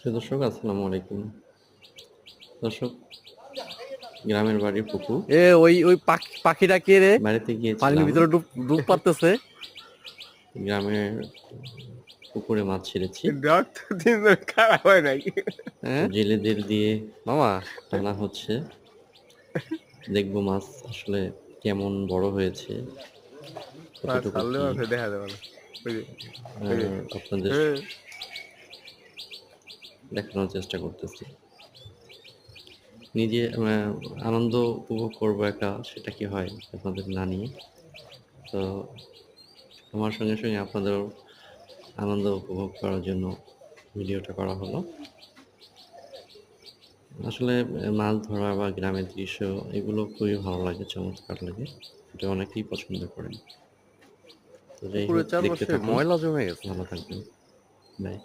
প্রিয় দর্শক আসসালামু আলাইকুম। দর্শক, গ্রামের বাড়ির পুকুর। ওই পাখিটা কে রে? বাড়িতে পানির গিয়েছিলাম। ভিতরে ডুব পারতেছে। গ্রামের পুকুরে মাছ ছেড়েছি। ডট দিন ধরে খারাপ হয় নাই। তো জেলেদের দিয়ে মামা টানা হচ্ছে। দেখবো মাছ আসলে কেমন বড় হয়েছে, কতটুকু ছাড়লেও কি। আছে দেখা যাবে না। ওই যে আর আপনাদের হ্যাঁ, দেখানোর চেষ্টা করতেছি। নিজে আনন্দ উপভোগ করবো একা, সেটা কি হয় আপনাদের না নিয়ে। তো আমার সঙ্গে সঙ্গে আপনাদেরও আনন্দ উপভোগ করার জন্য ভিডিওটা করা হলো। আসলে মাছ ধরা বা গ্রামের দৃশ্য এগুলো খুবই ভালো লাগে, চমৎকার লাগে। এটা অনেকেই পছন্দ করেন। তো যাই পুকুরের হোক, দেখতে চারপাশে থাকুন, ময়লা জমে গেছে। ভালো থাকবেন। বাই।